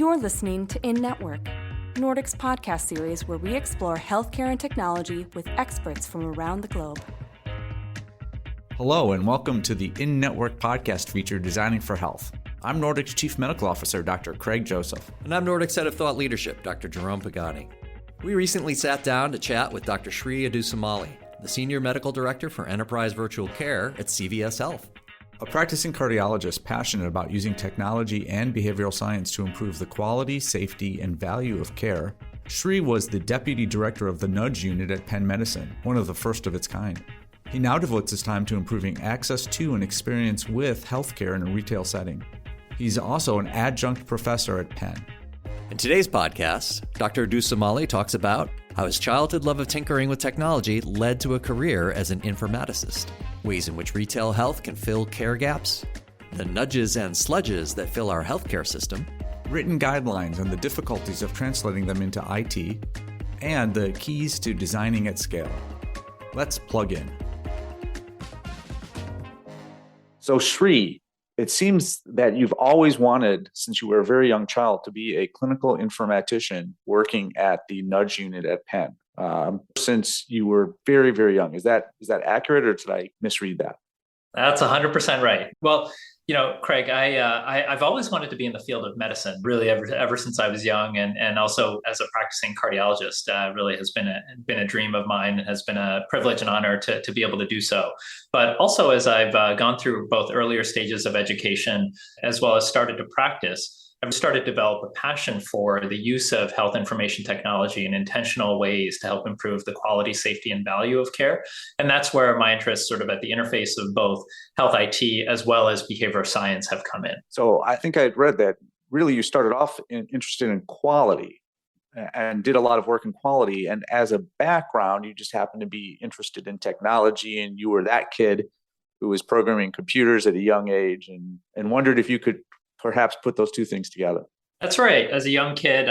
You're listening to In Network, Nordic's podcast series where we explore healthcare and technology with experts from around the globe. Hello, and welcome to the In Network podcast feature Designing for Health. I'm Nordic's Chief Medical Officer, Dr. Craig Joseph. And I'm Nordic's Head of Thought Leadership, Dr. Jerome Pagani. We recently sat down to chat with Dr. Sri Adusumalli, the Senior Medical Director for Enterprise Virtual Care at CVS Health. A practicing cardiologist passionate about using technology and behavioral science to improve the quality, safety, and value of care, Sri was the Deputy Director of the Nudge Unit at Penn Medicine, one of the first of its kind. He now devotes his time to improving access to and experience with healthcare in a retail setting. He's also an adjunct professor at Penn. In today's podcast, Dr. Adusumalli talks about how his childhood love of tinkering with technology led to a career as an informaticist, ways in which retail health can fill care gaps, the nudges and sludges that fill our healthcare system, written guidelines and the difficulties of translating them into IT, and the keys to designing at scale. Let's plug in. So Sri, it seems that you've always wanted, since you were a very young child, to be a clinical informatician working at the Nudge Unit at Penn, since you were very, very young. Is that accurate, or did I misread that? That's 100% right. Well, Craig, I've always wanted to be in the field of medicine, really ever since I was young, and also as a practicing cardiologist, really has been a dream of mine, and has been a privilege and honor to be able to do so. But also, as I've gone through both earlier stages of education as well as started to practice, I've started to develop a passion for the use of health information technology in intentional ways to help improve the quality, safety, and value of care. And that's where my interests sort of at the interface of both health IT as well as behavioral science have come in. So I think I'd read that really you started off interested in quality and did a lot of work in quality. And as a background, you just happened to be interested in technology, and you were that kid who was programming computers at a young age and wondered if you could perhaps put those two things together. That's right. As a young kid,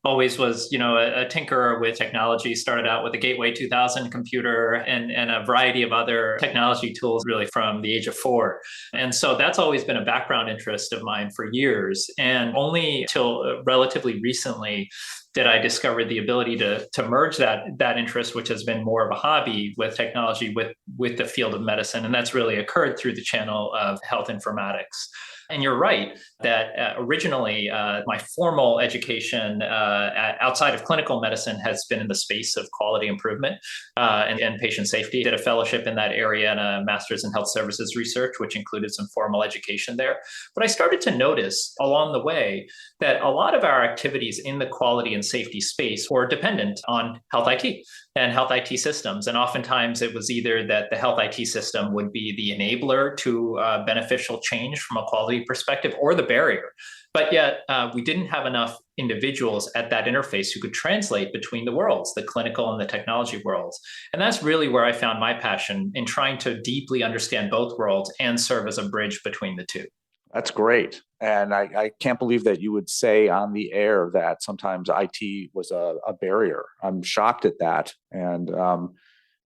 always was, a tinkerer with technology. Started out with a Gateway 2000 computer and a variety of other technology tools, really from the age of 4. And so that's always been a background interest of mine for years. And only till relatively recently did I discover the ability to merge that interest, which has been more of a hobby, with technology, with the field of medicine. And that's really occurred through the channel of health informatics. And you're right that originally my formal education outside of clinical medicine has been in the space of quality improvement and patient safety. Did a fellowship in that area and a master's in health services research, which included some formal education there. But I started to notice along the way that a lot of our activities in the quality and safety space were dependent on health IT and health IT systems. And oftentimes it was either that the health IT system would be the enabler to beneficial change from a quality perspective, or the barrier. But yet we didn't have enough individuals at that interface who could translate between the worlds, the clinical and the technology worlds. And that's really where I found my passion, in trying to deeply understand both worlds and serve as a bridge between the two. That's great. And I can't believe that you would say on the air that sometimes IT was a barrier. I'm shocked at that. And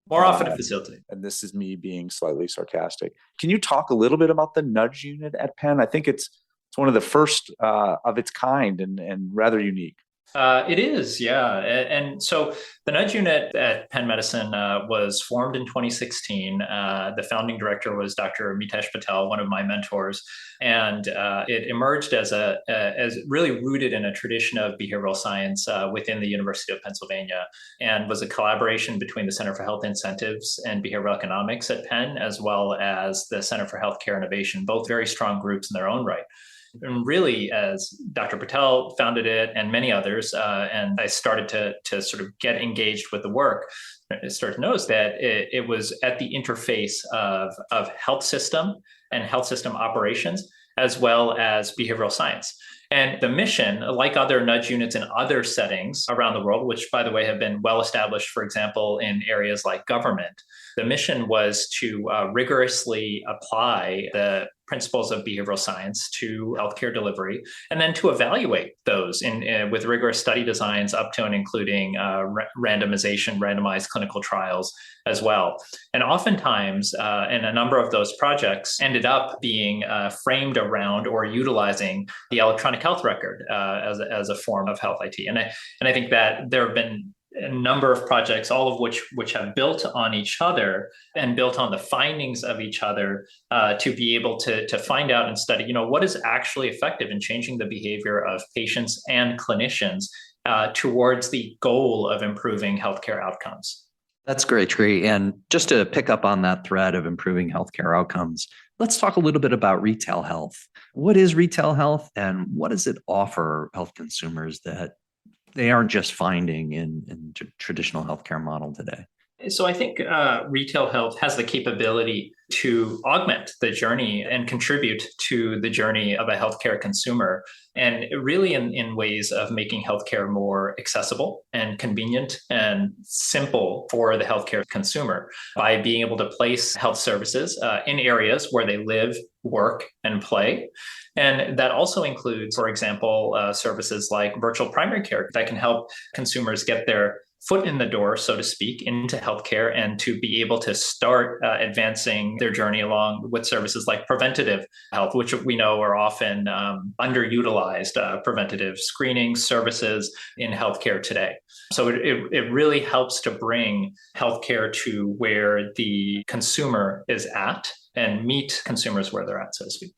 more often a facility. And this is me being slightly sarcastic. Can you talk a little bit about the Nudge Unit at Penn? I think it's one of the first of its kind and rather unique. It is, yeah. And so the Nudge Unit at Penn Medicine was formed in 2016. The founding director was Dr. Mitesh Patel, one of my mentors. And it emerged as really rooted in a tradition of behavioral science within the University of Pennsylvania, and was a collaboration between the Center for Health Incentives and Behavioral Economics at Penn, as well as the Center for Healthcare Innovation, both very strong groups in their own right. And really, as Dr. Patel founded it and many others, and I started to sort of get engaged with the work, I started to notice that it was at the interface of health system and health system operations, as well as behavioral science. And the mission, like other nudge units in other settings around the world, which, by the way, have been well established, for example, in areas like government, the mission was to rigorously apply the principles of behavioral science to healthcare delivery, and then to evaluate those with rigorous study designs up to and including randomized clinical trials as well. And oftentimes, and a number of those projects ended up being framed around or utilizing the electronic electronic health record as a form of health IT. And I think that there have been a number of projects, all of which have built on each other and built on the findings of each other to be able to find out and study, what is actually effective in changing the behavior of patients and clinicians towards the goal of improving healthcare outcomes. That's great, Sri. And just to pick up on that thread of improving healthcare outcomes, let's talk a little bit about retail health. What is retail health and what does it offer health consumers that they aren't just finding in traditional healthcare model today? So I think retail health has the capability to augment the journey and contribute to the journey of a healthcare consumer, and really in ways of making healthcare more accessible and convenient and simple for the healthcare consumer by being able to place health services in areas where they live, work, and play. And that also includes, for example, services like virtual primary care that can help consumers get their foot in the door, so to speak, into healthcare and to be able to start advancing their journey along with services like preventative health, which we know are often underutilized preventative screening services in healthcare today. So it really helps to bring healthcare to where the consumer is at and meet consumers where they're at, so to speak.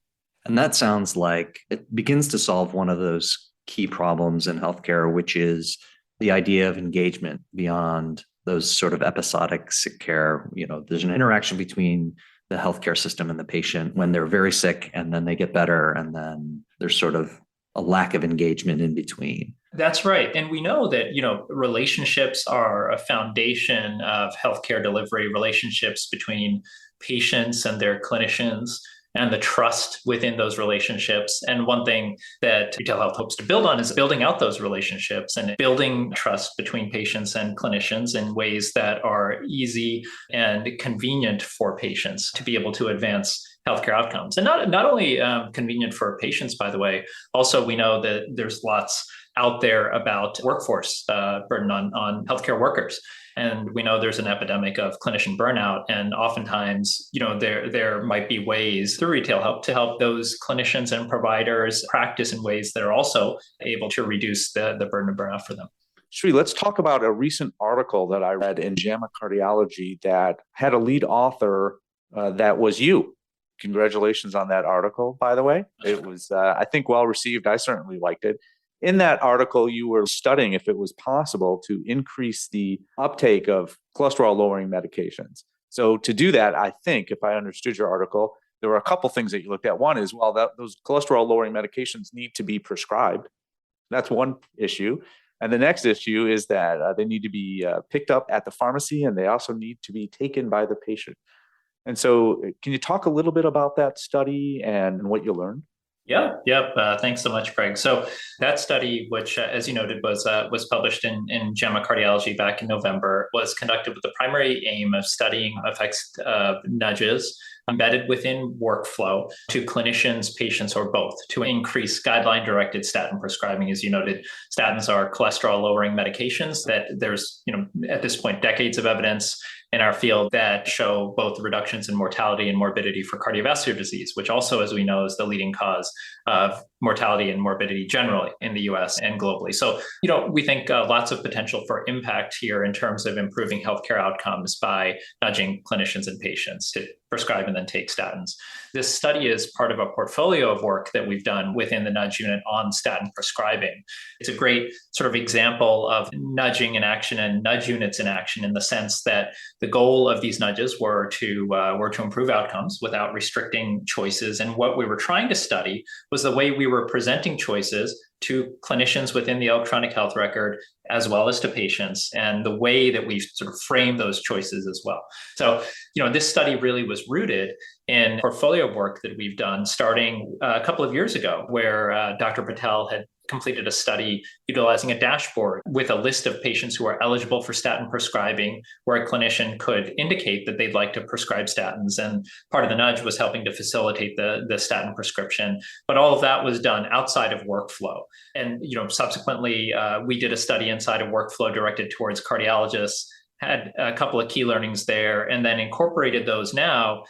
And that sounds like it begins to solve one of those key problems in healthcare, which is the idea of engagement beyond those sort of episodic sick care. There's an interaction between the healthcare system and the patient when they're very sick and then they get better. And then there's sort of a lack of engagement in between. That's right. And we know that, relationships are a foundation of healthcare delivery, relationships between patients and their clinicians, and the trust within those relationships. And one thing that retail health hopes to build on is building out those relationships and building trust between patients and clinicians in ways that are easy and convenient for patients to be able to advance healthcare outcomes. And not only convenient for patients, by the way, also we know that there's lots out there about workforce burden on healthcare workers. And we know there's an epidemic of clinician burnout. And oftentimes, there might be ways through retail help to help those clinicians and providers practice in ways that are also able to reduce the burden of burnout for them. Sri, let's talk about a recent article that I read in JAMA Cardiology that had a lead author that was you. Congratulations on that article, by the way. It was, I think, well received. I certainly liked it. In that article, you were studying if it was possible to increase the uptake of cholesterol-lowering medications. So to do that, I think, if I understood your article, there were a couple things that you looked at. One is, those cholesterol-lowering medications need to be prescribed. That's one issue. And the next issue is that they need to be picked up at the pharmacy, and they also need to be taken by the patient. And so can you talk a little bit about that study and what you learned? Yeah. Thanks so much, Craig. So that study, which, as you noted, was published in JAMA Cardiology back in November, was conducted with the primary aim of studying effects of nudges embedded within workflow to clinicians, patients, or both to increase guideline-directed statin prescribing. As you noted, statins are cholesterol-lowering medications that there's, at this point, decades of evidence in our field that show both reductions in mortality and morbidity for cardiovascular disease, which also, as we know, is the leading cause of mortality and morbidity generally in the US and globally. So, we think lots of potential for impact here in terms of improving healthcare outcomes by nudging clinicians and patients to prescribe and then take statins. This study is part of a portfolio of work that we've done within the Nudge Unit on statin prescribing. It's a great sort of example of nudging in action and nudge units in action, in the sense that the goal of these nudges were to improve outcomes without restricting choices. And what we were trying to study was the way we were presenting choices to clinicians within the electronic health record, as well as to patients, and the way that we sort of frame those choices as well. So, this study really was rooted in portfolio work that we've done starting a couple of years ago, where Dr. Patel had completed a study utilizing a dashboard with a list of patients who are eligible for statin prescribing, where a clinician could indicate that they'd like to prescribe statins. And part of the nudge was helping to facilitate the statin prescription. But all of that was done outside of workflow. And subsequently, we did a study inside of workflow directed towards cardiologists, had a couple of key learnings there, and then incorporated those now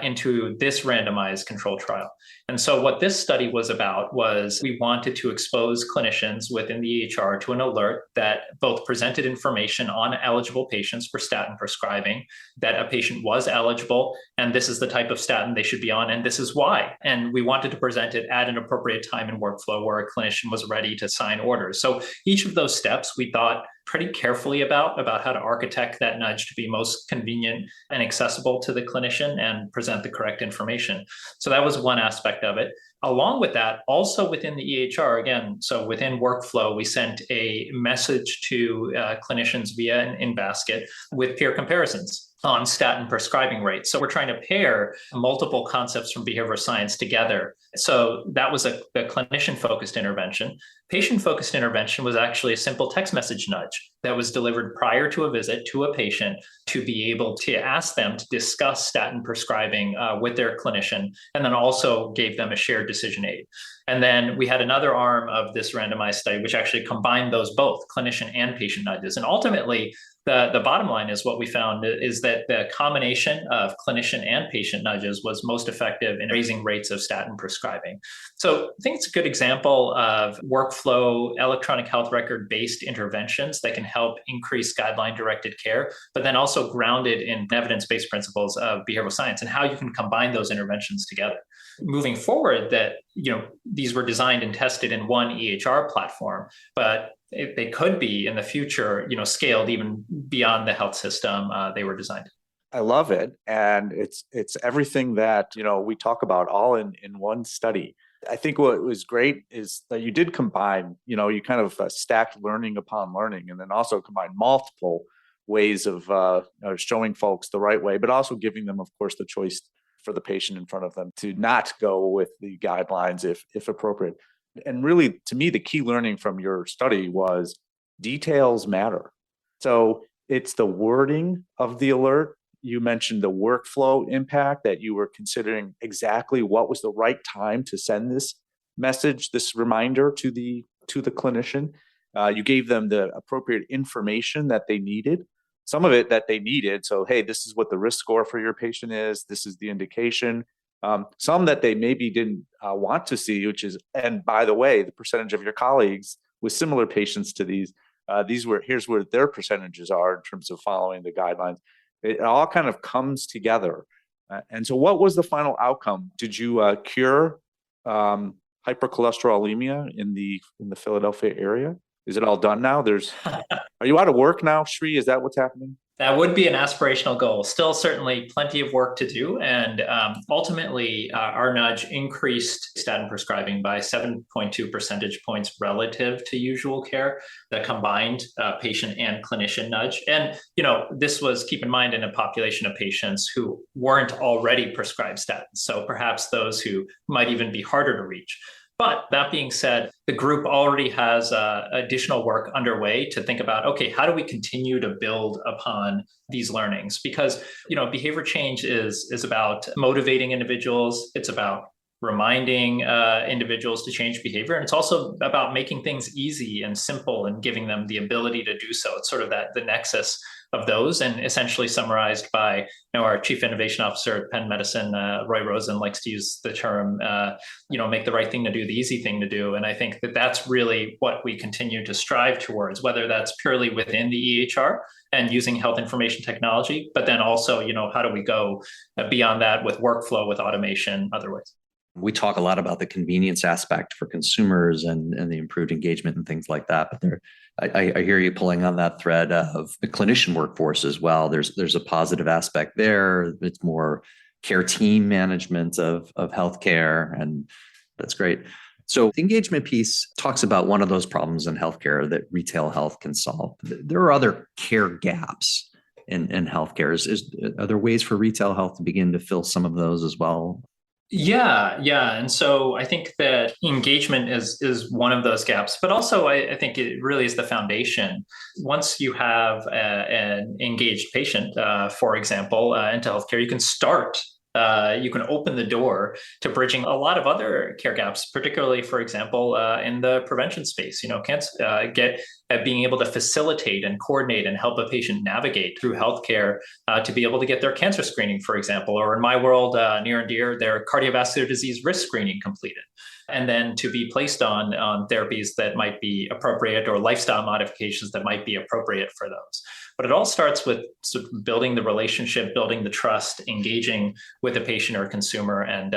into this randomized control trial. And so what this study was about was we wanted to expose clinicians within the EHR to an alert that both presented information on eligible patients for statin prescribing, that a patient was eligible, and this is the type of statin they should be on, and this is why. And we wanted to present it at an appropriate time and workflow where a clinician was ready to sign orders. So each of those steps we thought pretty carefully about how to architect that nudge to be most convenient and accessible to the clinician and present the correct information. So that was one aspect of it. Along with that, also within the EHR, again, so within workflow, we sent a message to clinicians via an in-basket with peer comparisons on statin prescribing rates. So we're trying to pair multiple concepts from behavioral science together. So that was a clinician-focused intervention. Patient-focused intervention was actually a simple text message nudge that was delivered prior to a visit to a patient to be able to ask them to discuss statin prescribing with their clinician, and then also gave them a shared decision aid. And then we had another arm of this randomized study, which actually combined those both, clinician and patient nudges. And ultimately, the bottom line is what we found is that the combination of clinician and patient nudges was most effective in raising rates of statin prescribing. So I think it's a good example of workflow, electronic health record-based interventions that can help increase guideline-directed care, but then also grounded in evidence-based principles of behavioral science and how you can combine those interventions together. Moving forward, that these were designed and tested in one EHR platform, but they could be in the future, scaled even beyond the health system they were designed. I love it. And it's everything that, we talk about all in one study. I think what was great is that you did combine, you kind of stacked learning upon learning, and then also combine multiple ways of showing folks the right way, but also giving them, of course, the choice for the patient in front of them to not go with the guidelines if appropriate. And really, to me, the key learning from your study was details matter. So it's the wording of the alert. You mentioned the workflow impact, that you were considering exactly what was the right time to send this message, this reminder to the clinician. You gave them the appropriate information that they needed, some of it that they needed. So, hey, this is what the risk score for your patient is. This is the indication. Some that they maybe didn't want to see, which is, and by the way, the percentage of your colleagues with similar patients to here's where their percentages are in terms of following the guidelines. It all kind of comes together. And so what was the final outcome? Did you cure hypercholesterolemia in the Philadelphia area? Is it all done now? Are you out of work now, Sri? Is that what's happening? That would be an aspirational goal. Still, certainly plenty of work to do. And ultimately, our nudge increased statin prescribing by 7.2 percentage points relative to usual care, the combined patient and clinician nudge. And, this was, keep in mind, in a population of patients who weren't already prescribed statins. So perhaps those who might even be harder to reach. But that being said, the group already has additional work underway to think about, okay, how do we continue to build upon these learnings? Because, behavior change is about motivating individuals. It's about reminding individuals to change behavior. And it's also about making things easy and simple and giving them the ability to do so. It's sort of the nexus of those, and essentially summarized by our Chief Innovation Officer at Penn Medicine, Roy Rosen, likes to use the term, make the right thing to do, the easy thing to do. And I think that that's really what we continue to strive towards, whether that's purely within the EHR and using health information technology, but then also, how do we go beyond that with workflow, with automation, other ways. We talk a lot about the convenience aspect for consumers and the improved engagement and things like that. But I hear you pulling on that thread of the clinician workforce as well. There's a positive aspect there. It's more care team management of healthcare, and that's great. So the engagement piece talks about one of those problems in healthcare that retail health can solve. There are other care gaps in healthcare. Are there ways for retail health to begin to fill some of those as well? Yeah. And so I think that engagement is one of those gaps, but also I think it really is the foundation. Once you have an engaged patient, for example, into healthcare, you can start you can open the door to bridging a lot of other care gaps, particularly, for example, in the prevention space. Cancer, being able to facilitate and coordinate and help a patient navigate through healthcare to be able to get their cancer screening, for example, or in my world, near and dear, their cardiovascular disease risk screening completed. And then to be placed on therapies that might be appropriate or lifestyle modifications that might be appropriate for those. But it all starts with building the relationship, building the trust, engaging with a patient or consumer, and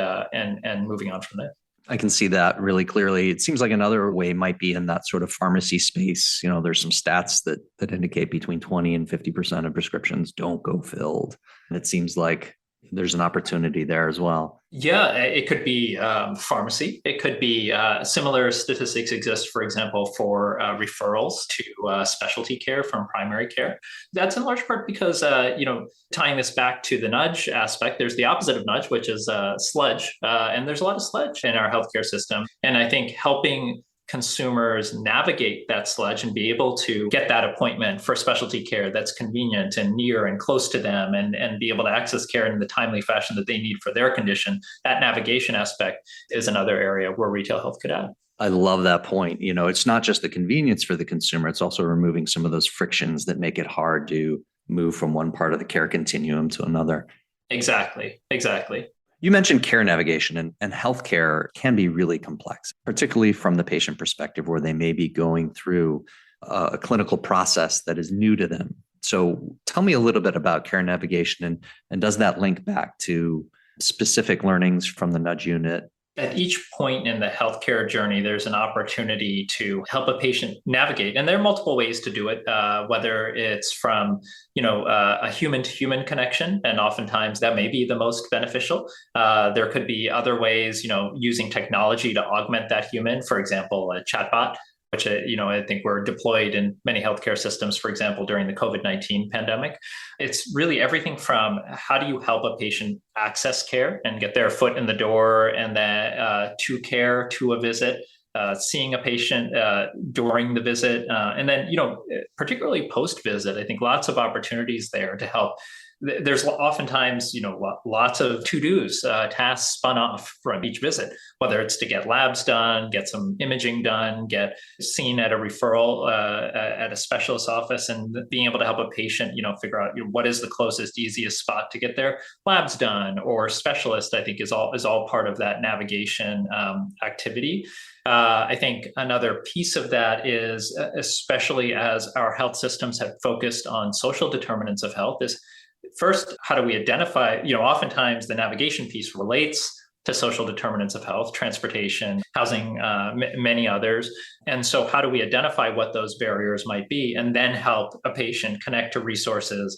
moving on from there. I can see that really clearly. It seems like another way might be in that sort of pharmacy space. There's some stats that indicate between 20 and 50% of prescriptions don't go filled. And it seems like there's an opportunity there as well. Yeah, it could be pharmacy. It could be similar statistics exist, for example, for referrals to specialty care from primary care. That's in large part because, tying this back to the nudge aspect, there's the opposite of nudge, which is sludge. And there's a lot of sludge in our healthcare system. And I think helping consumers navigate that sludge and be able to get that appointment for specialty care that's convenient and near and close to them, and be able to access care in the timely fashion that they need for their condition, that navigation aspect is another area where retail health could add. I love that point. It's not just the convenience for the consumer, it's also removing some of those frictions that make it hard to move from one part of the care continuum to another. Exactly. You mentioned care navigation, and healthcare can be really complex, particularly from the patient perspective, where they may be going through a clinical process that is new to them. So tell me a little bit about care navigation, and does that link back to specific learnings from the Nudge Unit? At each point in the healthcare journey, there's an opportunity to help a patient navigate. And there are multiple ways to do it, whether it's from, a human-to-human connection, and oftentimes that may be the most beneficial. There could be other ways, using technology to augment that human, for example, a chatbot, which, I think were deployed in many healthcare systems, for example, during the COVID-19 pandemic. It's really everything from how do you help a patient access care and get their foot in the door, and then to care, to a visit, seeing a patient during the visit, and then, particularly post-visit. I think lots of opportunities there to help. There's oftentimes, lots of to-dos, tasks spun off from each visit, whether it's to get labs done, get some imaging done, get seen at a referral at a specialist office, and being able to help a patient, figure out what is the closest, easiest spot to get their labs done, or specialist, I think is all part of that navigation activity. I think another piece of that is, especially as our health systems have focused on social determinants of health, is first, how do we identify, oftentimes the navigation piece relates to social determinants of health, transportation, housing, many others. And so how do we identify what those barriers might be, and then help a patient connect to resources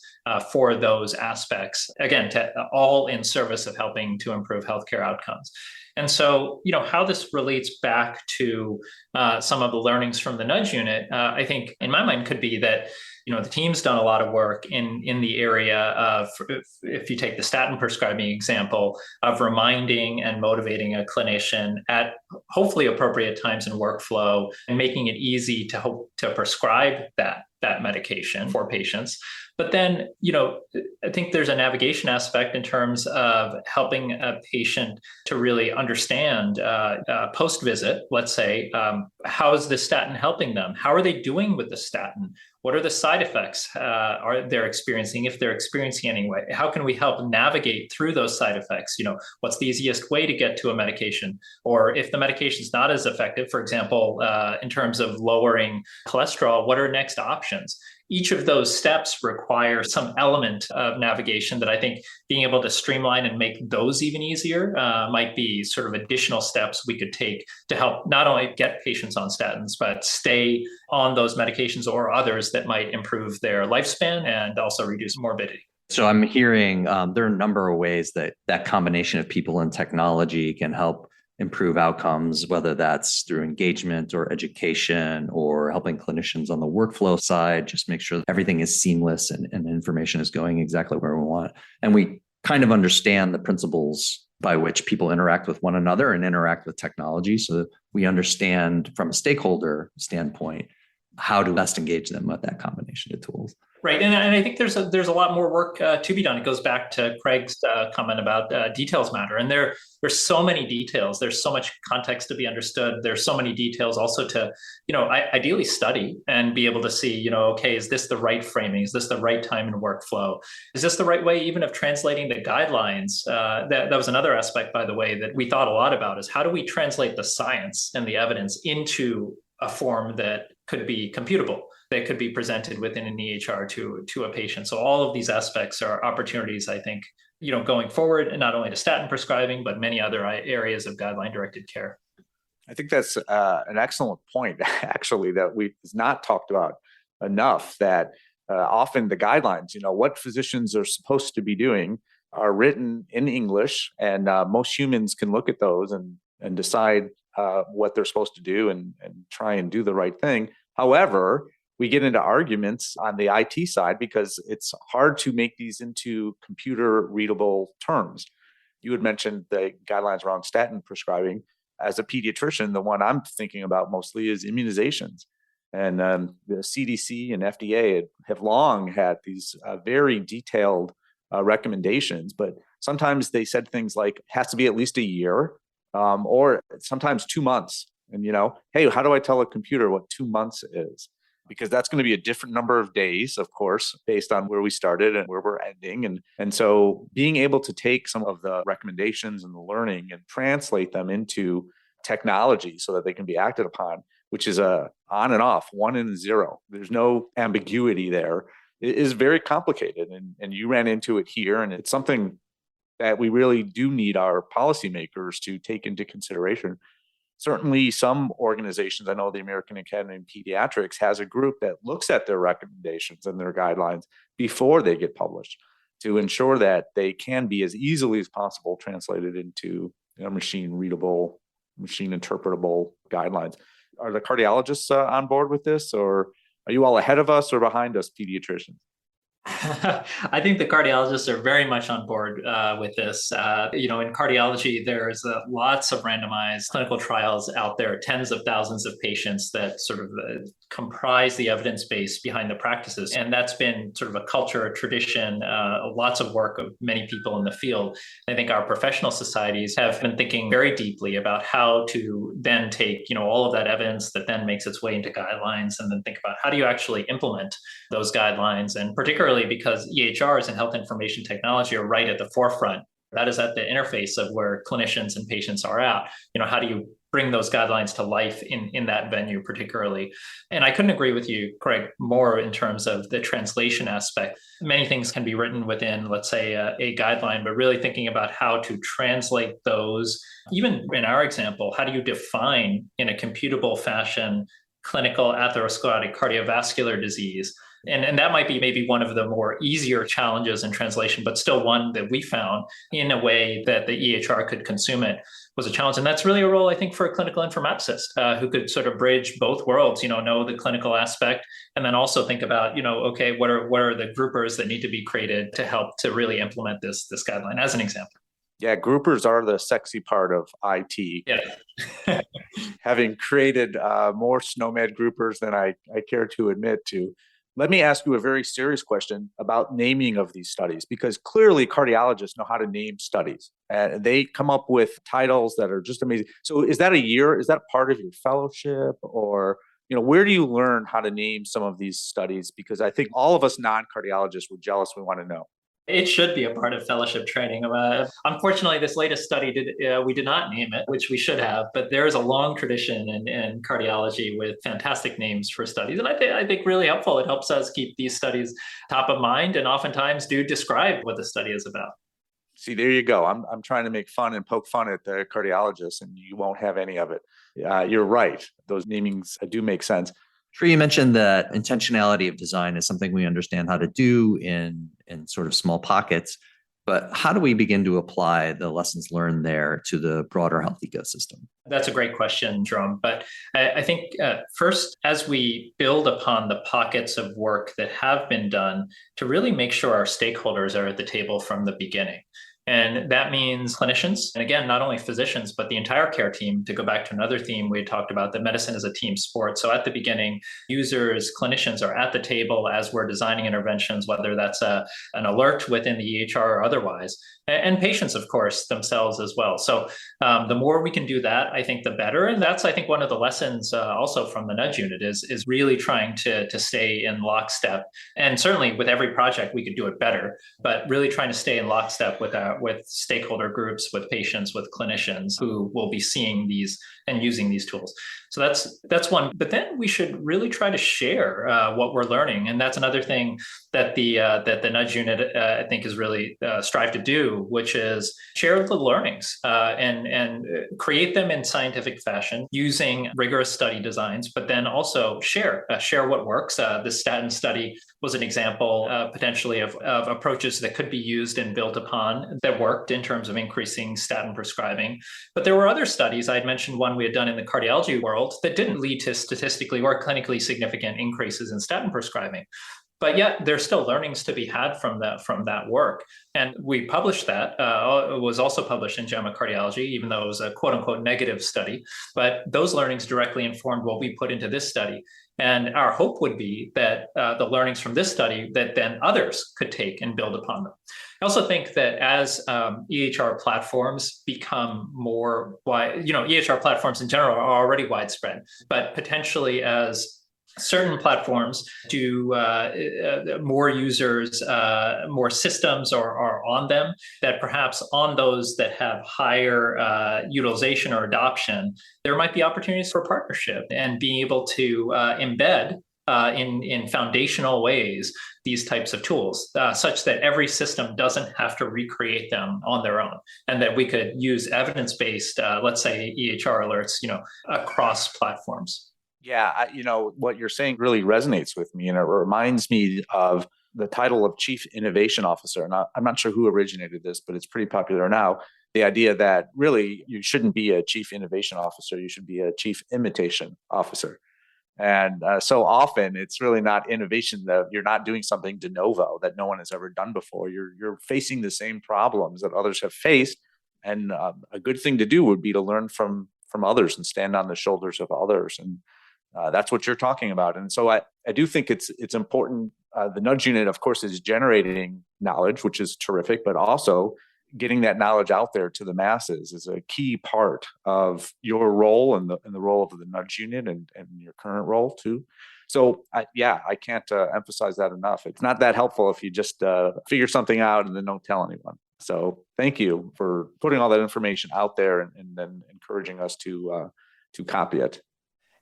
for those aspects, again, all in service of helping to improve healthcare outcomes. And so, how this relates back to some of the learnings from the Nudge Unit, I think in my mind could be that, the team's done a lot of work in the area of, if you take the statin prescribing example, of reminding and motivating a clinician at hopefully appropriate times in workflow, and making it easy to prescribe that medication for patients. But then, I think there's a navigation aspect in terms of helping a patient to really understand post-visit, let's say, how is the statin helping them? How are they doing with the statin? What are the side effects are they experiencing, if they're experiencing anyway? How can we help navigate through those side effects? What's the easiest way to get to a medication? Or if the medication is not as effective, for example, in terms of lowering cholesterol, what are next options? Each of those steps require some element of navigation that I think being able to streamline and make those even easier might be sort of additional steps we could take to help not only get patients on statins, but stay on those medications or others that might improve their lifespan and also reduce morbidity. So I'm hearing there are a number of ways that combination of people and technology can help improve outcomes, whether that's through engagement or education, or helping clinicians on the workflow side, just make sure that everything is seamless and information is going exactly where we want. And we kind of understand the principles by which people interact with one another and interact with technology, so that we understand from a stakeholder standpoint how to best engage them with that combination of tools. Right, and I think there's a lot more work to be done. It goes back to Craig's comment about details matter, and there's so many details. There's so much context to be understood. There's so many details also to, ideally study and be able to see, okay, is this the right framing? Is this the right time and workflow? Is this the right way even of translating the guidelines? That was another aspect, by the way, that we thought a lot about is how do we translate the science and the evidence into a form that could be computable, that could be presented within an EHR to a patient. So all of these aspects are opportunities, I think, going forward, and not only to statin prescribing, but many other areas of guideline-directed care. I think that's an excellent point, actually, that we is not talked about enough, that often the guidelines, what physicians are supposed to be doing are written in English, and most humans can look at those and decide what they're supposed to do and try and do the right thing. However, we get into arguments on the IT side because it's hard to make these into computer readable terms. You had mentioned the guidelines around statin prescribing. As a pediatrician, the one I'm thinking about mostly is immunizations. And the CDC and FDA have long had these very detailed recommendations, but sometimes they said things like has to be at least a year, or sometimes 2 months. And, hey, how do I tell a computer what 2 months is? Because that's going to be a different number of days, of course, based on where we started and where we're ending. And so being able to take some of the recommendations and the learning and translate them into technology so that they can be acted upon, which is a on and off, 1 and 0. There's no ambiguity there. It is very complicated. And you ran into it here. And it's something that we really do need our policymakers to take into consideration. Certainly some organizations, I know the American Academy of Pediatrics has a group that looks at their recommendations and their guidelines before they get published to ensure that they can be as easily as possible translated into machine readable, machine interpretable guidelines. Are the cardiologists on board with this, or are you all ahead of us or behind us pediatricians? I think the cardiologists are very much on board with this. In cardiology, there's lots of randomized clinical trials out there, tens of thousands of patients that sort of comprise the evidence base behind the practices. And that's been sort of a culture, a tradition, lots of work of many people in the field. I think our professional societies have been thinking very deeply about how to then take, all of that evidence that then makes its way into guidelines, and then think about how do you actually implement those guidelines, and particularly because EHRs and health information technology are right at the forefront. That is at the interface of where clinicians and patients are at. How do you bring those guidelines to life in that venue particularly? And I couldn't agree with you, Craig, more in terms of the translation aspect. Many things can be written within, let's say, a guideline, but really thinking about how to translate those. Even in our example, how do you define in a computable fashion clinical atherosclerotic cardiovascular disease? And that might be maybe one of the more easier challenges in translation, but still one that we found in a way that the EHR could consume it was a challenge. And that's really a role, I think, for a clinical informaticist who could sort of bridge both worlds, know the clinical aspect, and then also think about, okay, what are the groupers that need to be created to help to really implement this guideline, as an example. Yeah, groupers are the sexy part of IT. Yeah. Having created more SNOMED groupers than I care to admit to. Let me ask you a very serious question about naming of these studies, because clearly cardiologists know how to name studies and they come up with titles that are just amazing. So is that a year? Is that part of your fellowship, or, where do you learn how to name some of these studies? Because I think all of us non-cardiologists were jealous. We want to know. It should be a part of fellowship training. Unfortunately, this latest study we did not name it, which we should have. But there is a long tradition in cardiology with fantastic names for studies, and I think really helpful. It helps us keep these studies top of mind, and oftentimes do describe what the study is about. See, there you go. I'm trying to make fun and poke fun at the cardiologists, and you won't have any of it. You're right. Those namings do make sense. Sri, you mentioned that intentionality of design is something we understand how to do in sort of small pockets, but how do we begin to apply the lessons learned there to the broader health ecosystem? That's a great question, Jerome. But I think first, as we build upon the pockets of work that have been done, to really make sure our stakeholders are at the table from the beginning. And that means clinicians, and again, not only physicians, but the entire care team. To go back to another theme we had talked about, that medicine is a team sport. So at the beginning, users, clinicians are at the table as we're designing interventions, whether that's an alert within the EHR or otherwise, and patients, of course, themselves as well. So the more we can do that, I think the better. And that's, I think, one of the lessons also from the Nudge Unit is really trying to stay in lockstep. And certainly with every project, we could do it better, but really trying to stay in lockstep with stakeholder groups, with patients, with clinicians who will be seeing these and using these tools. So that's one. But then we should really try to share what we're learning, and that's another thing that the Nudge Unit I think is really strive to do, which is share the learnings and create them in scientific fashion using rigorous study designs, but then also share what works. The statin study was an example potentially of approaches that could be used and built upon that worked in terms of increasing statin prescribing. But there were other studies. I'd mentioned one we had done in the cardiology world that didn't lead to statistically or clinically significant increases in statin prescribing. But yet there's still learnings to be had from that work. And we published that. It was also published in JAMA Cardiology, even though it was a quote unquote negative study. But those learnings directly informed what we put into this study. And our hope would be that the learnings from this study that then others could take and build upon them. I also think that as EHR platforms become more wide, EHR platforms in general are already widespread, but potentially as certain platforms do more users, more systems are on them, that perhaps on those that have higher utilization or adoption, there might be opportunities for partnership and being able to embed in foundational ways these types of tools, such that every system doesn't have to recreate them on their own, and that we could use evidence-based, let's say EHR alerts, across platforms. Yeah, what you're saying really resonates with me, and it reminds me of the title of Chief Innovation Officer. And I'm not sure who originated this, but it's pretty popular now. The idea that really you shouldn't be a Chief Innovation Officer, you should be a Chief Imitation Officer. And so often it's really not innovation, that you're not doing something de novo that no one has ever done before. You're facing the same problems that others have faced. And a good thing to do would be to learn from others and stand on the shoulders of others. And that's what you're talking about. And so I do think it's important. The Nudge Unit, of course, is generating knowledge, which is terrific, but also getting that knowledge out there to the masses is a key part of your role and the role of the Nudge Unit and your current role too. So I can't emphasize that enough. It's not that helpful if you just figure something out and then don't tell anyone. So thank you for putting all that information out there and then encouraging us to copy it.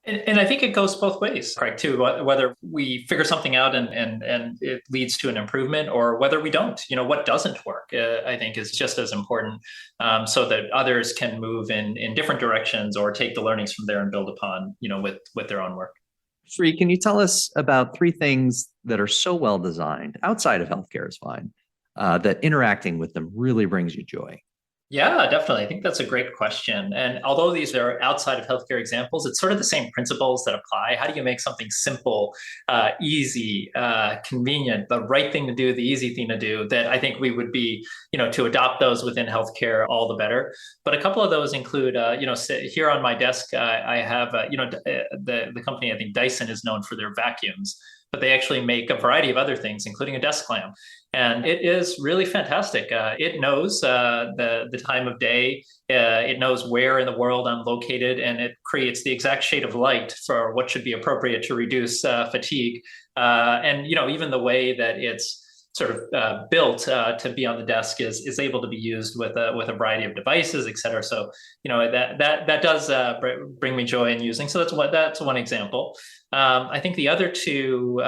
And I think it goes both ways, Craig, too, whether we figure something out and it leads to an improvement or whether we don't. What doesn't work, I think, is just as important, so that others can move in different directions or take the learnings from there and build upon, with their own work. Sri, can you tell us about 3 things that are so well designed, outside of healthcare is fine, that interacting with them really brings you joy? Yeah, definitely. I think that's a great question. And although these are outside of healthcare examples, it's sort of the same principles that apply. How do you make something simple, easy, convenient, the right thing to do, the easy thing to do, that I think we would be, to adopt those within healthcare, all the better. But a couple of those include, here on my desk, I have, the company, I think Dyson is known for their vacuums, but they actually make a variety of other things, including a desk lamp. And it is really fantastic. It knows the time of day. It knows where in the world I'm located, and it creates the exact shade of light for what should be appropriate to reduce fatigue. And even the way that it's sort of built to be on the desk is able to be used with a variety of devices, et cetera. So that does bring me joy in using. So that's one example. I think the other 2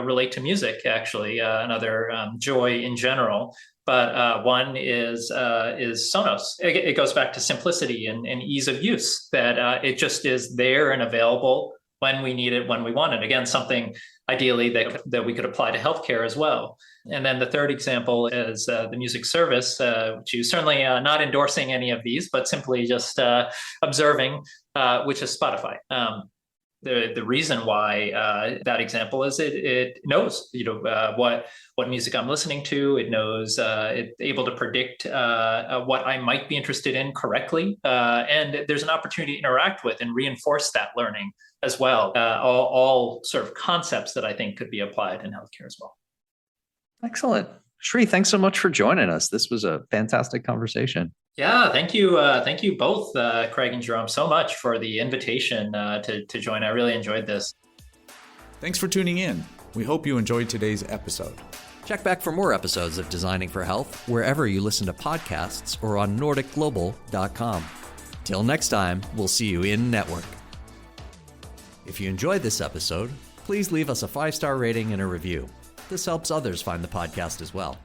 relate to music, actually, another joy in general. But one is Sonos. It goes back to simplicity and ease of use, that it just is there and available when we need it, when we want it. Again, something ideally that we could apply to healthcare as well. And then the third example is the music service, which is certainly not endorsing any of these, but simply just observing, which is Spotify. The reason why that example is it knows what music I'm listening to. It knows it's able to predict what I might be interested in correctly, and there's an opportunity to interact with and reinforce that learning as well. All sort of concepts that I think could be applied in healthcare as well. Excellent. Sri, thanks so much for joining us. This was a fantastic conversation. Yeah, thank you. Thank you both, Craig and Jerome, so much for the invitation to join. I really enjoyed this. Thanks for tuning in. We hope you enjoyed today's episode. Check back for more episodes of Designing for Health wherever you listen to podcasts or on NordicGlobal.com. Till next time, we'll see you in network. If you enjoyed this episode, please leave us a 5-star rating and a review. This helps others find the podcast as well.